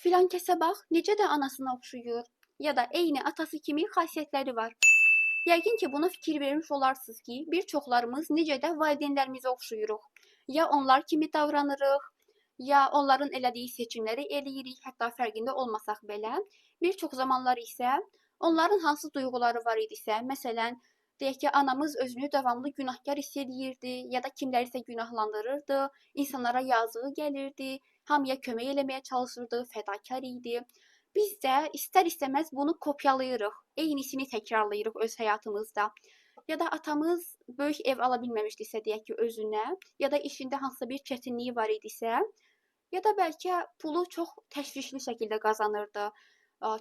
Filan kəsə bax, necə də anasına oxşuyur, ya da eyni atası kimi xasiyyətləri var. Yəqin ki, buna fikir vermiş olarsınız ki, bir çoxlarımız necə də valideynlərimizə oxşuyuruq. Ya onlar kimi davranırıq, ya onların elədiyi seçimləri eləyirik, hətta fərqində olmasaq belə. Bir çox zamanlar isə onların hansı duyğuları var idisə, məsələn, deyək ki, anamız özünü davamlı günahkar hiss eləyirdi, ya da kimlərisə günahlandırırdı, insanlara yazığı gəlirdi, hamıya kömək eləməyə çalışırdı, fədakar idi. Biz də istər-istəməz bunu kopyalayırıq, eynisini təkrarlayırıq öz həyatımızda. Ya da atamız böyük ev ala bilməmişdisə, deyək ki, özünə, ya da işində hansısa bir çətinliyi var idisə, ya da bəlkə pulu çox təşvişli şəkildə qazanırdı,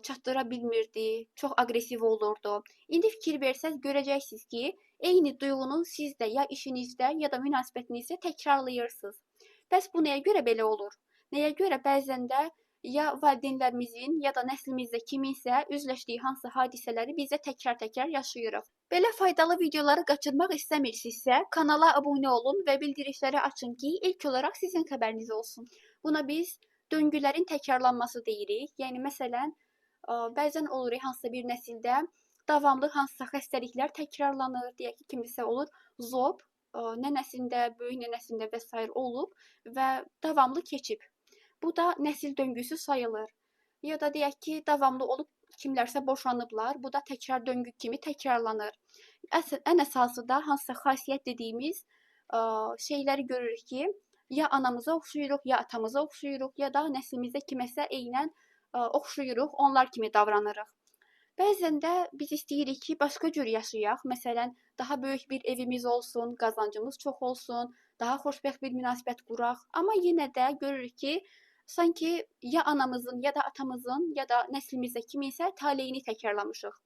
çatdıra bilmirdi, çox aqressiv olurdu. İndi fikir versəz görəcəksiniz ki, eyni duyğunu siz də ya işinizdə, ya da münasibətinizdə təkrarlayırsınız. Bəs bu nəyə görə belə olur? Nəyə görə bəzən də ya valideynlərimizin, ya da nəslimizdə kiminsə üzləşdiyi hansı hadisələri biz də təkrar-təkrar yaşayırıq. Belə faydalı videoları qaçırmaq istəmirsinizsə, kanala abunə olun və bildirişləri açın ki, ilk olaraq sizin xəbəriniz olsun. Buna biz döngülərin təkrarlanması deyirik. Yəni, məsələn, bəzən olur hansısa bir nəsildə davamlı hansısa xəstəliklər təkrarlanır. Deyək ki, kimisə olur zob, nənəsində, böyük nənəsində və s. olub və davamlı keçib. Bu da nəsil döngüsü sayılır. Ya da deyək ki, davamlı olub kimlərsə boşanıblar. Bu da təkrar döngü kimi təkrarlanır. Ən əsası da hansısa xasiyyət dediyimiz şeyləri görürük ki, ya anamıza oxşuyuruq, ya atamıza oxşuyuruq, ya da nəslimizdə kiməsə eynən oxşuyuruq, onlar kimi davranırıq. Bəzən də biz istəyirik ki, başqa cür yaşayaq. Məsələn, daha böyük bir evimiz olsun, qazancımız çox olsun, daha xoşbəxt bir münasibət quraq. Amma yenə də görürük ki, sanki ya anamızın, ya da atamızın, ya da nəslimizdə kiminsə taleyini təkrarlamışıq.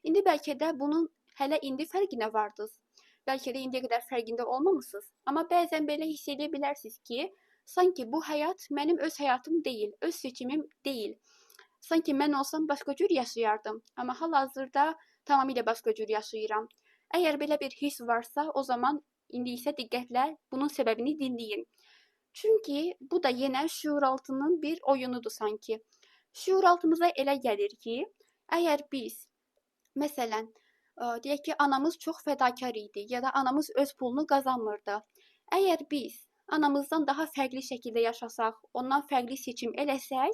İndi bəlkə də bunun hələ indi fərqinə vardınız. Bəlkə də indiyə qədər fərqində olmamısınız. Amma bəzən belə hiss edə bilərsiniz ki, sanki bu həyat mənim öz həyatım deyil, öz seçimim deyil. Sanki mən olsam başqa cür yaşayardım. Amma hal-hazırda tamamilə başqa cür yaşayıram. Əgər belə bir hiss varsa, o zaman indi isə diqqətlə bunun səbəbini dinləyin. Çünki bu da yenə şuuraltının bir oyunudur sanki. Şuuraltımıza elə gəlir ki, əgər biz, məsələn, deyək ki, anamız çox fədakar idi, ya da anamız öz pulunu qazanmırdı. Əgər biz anamızdan daha fərqli şəkildə yaşasaq, ondan fərqli seçim eləsək,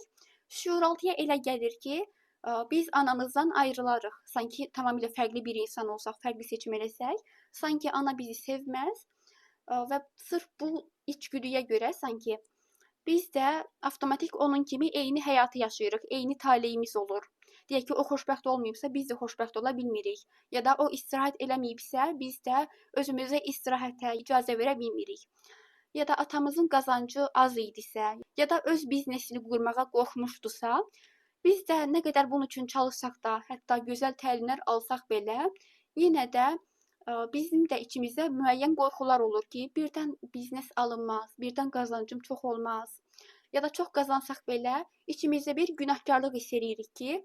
şuuraltıya elə gəlir ki, biz anamızdan ayrılarıq. Sanki tamamilə fərqli bir insan olsaq, fərqli seçim eləsək, sanki ana bizi sevməz və sırf bu içgüdüyə görə sanki biz də avtomatik onun kimi eyni həyatı yaşayırıq, eyni taleyimiz olur. Deyək ki, o xoşbəxt olmayıbsa, biz də xoşbəxt ola bilmirik. Ya da o istirahət eləməyibsə, biz də özümüzə istirahətə icazə verə bilmirik. Ya da atamızın qazancı az idisə, ya da öz biznesini qurmağa qorxmuşdusa, biz də nə qədər bunun üçün çalışsaq da, hətta gözəl təlimlər alsaq belə, yenə də bizim də içimizdə müəyyən qorxular olur ki, birdən biznes alınmaz, birdən qazancım çox olmaz. Ya da çox qazansaq belə, içimizdə bir günahkarlıq hiss edirik ki,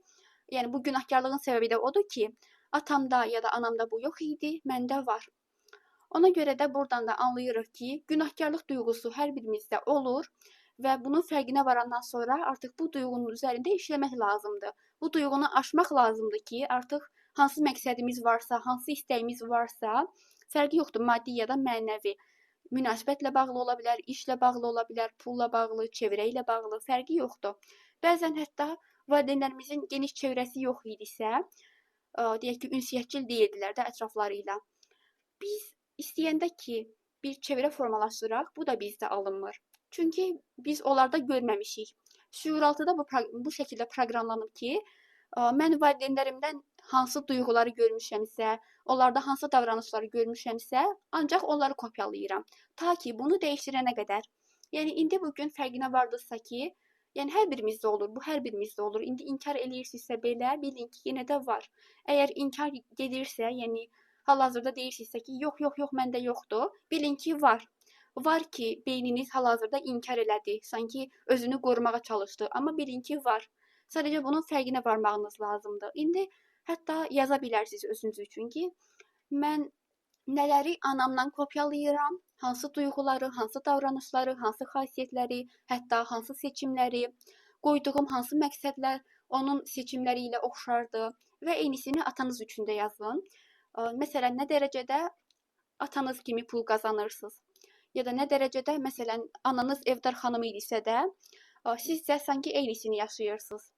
yəni bu günahkarlığın səbəbi də odur ki, atamda ya da anamda bu yox idi, məndə var. Ona görə də buradan da anlayırıq ki, günahkarlıq duyğusu hər birimizdə olur və bunun fərqinə varandan sonra artıq bu duyğunun üzərində işləmək lazımdır. Bu duyğunu aşmaq lazımdır ki, artıq hansı məqsədimiz varsa, hansı istəyimiz varsa, fərqi yoxdur, maddi ya da mənəvi. Münasibətlə bağlı ola bilər, işlə bağlı ola bilər, pulla bağlı, çevrə ilə bağlı, fərqi yoxdur. Bəzən hətta valideynlərimizin geniş çevrəsi yox idisə, deyək ki, ünsiyyətçil deyildilər də ətrafları ilə. Biz istəyəndə ki, bir çevrə formalaşdıraq, bu da bizdə alınmır. Çünki biz onlarda görməmişik. Şuuraltıda bu şəkildə proqramlanıb ki, mən valideynlərimdən hansı duyğuları görmüşəmsə, onlarda hansı davranışları görmüşəmsə, ancaq onları kopyalayıram. Ta ki, bunu dəyişdirənə qədər. Yəni, indi bugün fərqinə vardınızsa ki, yəni hər birimizdə olur, bu hər birimizdə olur. İndi inkar eləyirsinizsə belə, bilin ki, yenə də var. Əgər inkar gedirsə, yəni hal-hazırda deyirsinizsə ki, yox, məndə yoxdur, bilin ki, var. Var ki, beyniniz hal-hazırda inkar elədi, sanki özünü qorumağa çalışdı, amma bilin ki, var. Sadəcə bunun fərqinə varmağınız lazımdır. İndi hətta yaza bilərsiniz özünüz üçün ki, mən nələri anamdan kopyalayıram, hansı duyğuları, hansı davranışları, hansı xasiyyətləri, hətta hansı seçimləri. qoyduğum hansı məqsədlər onun seçimləri ilə oxşardı və eynisini atanız üçün də yazın. Məsələn, nə dərəcədə atanız kimi pul qazanırsınız? Ya da nə dərəcədə, məsələn, ananız evdar xanımı idisə də, siz də sanki eynisini yaşayırsınız.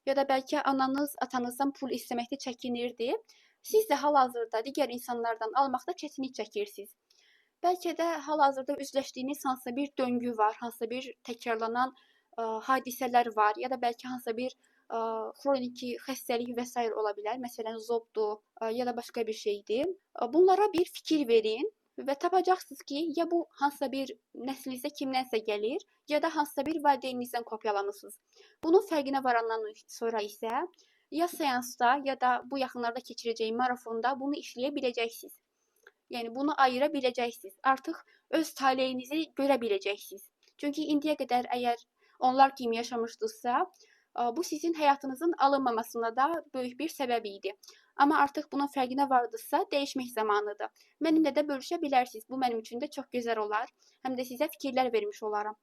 Ya da bəlkə ananız atanızdan pul istəməkdə çəkinirdi. Siz də hal-hazırda digər insanlardan almaqda çətinlik çəkirsiniz. Bəlkə də hal-hazırda üzləşdiyiniz hansısa bir döngü var, hansısa bir təkrarlanan hadisələr var, ya da bəlkə hansısa bir xroniki xəstəlik və s. ola bilər. Məsələn, zobdur ya da başqa bir şeydir. Bunlara bir fikir verin və tapacaqsınız ki, ya bu hansısa bir nəslinizdə kimdənsə gəlir, ya da hansısa bir valideyninizdən kopyalamısınız. Bunun fərqinə varandan sonra isə ya seansda, ya da bu yaxınlarda keçirəcəyim marafonda bunu işləyə biləcəksiniz. Yəni bunu ayıra biləcəksiniz. Artıq öz taleyinizi görə biləcəksiniz. Çünki indiyə qədər əgər onlar kimi yaşamışdınızsa, bu sizin həyatınızın alınmamasına da böyük bir səbəb idi. Amma artıq bunun fərqinə vardınızsa, dəyişmək zamanıdır. Mənimlə də bölüşə bilərsiniz. Bu mənim üçün də çox gözəl olar. Həm də sizə fikirlər vermiş olaram.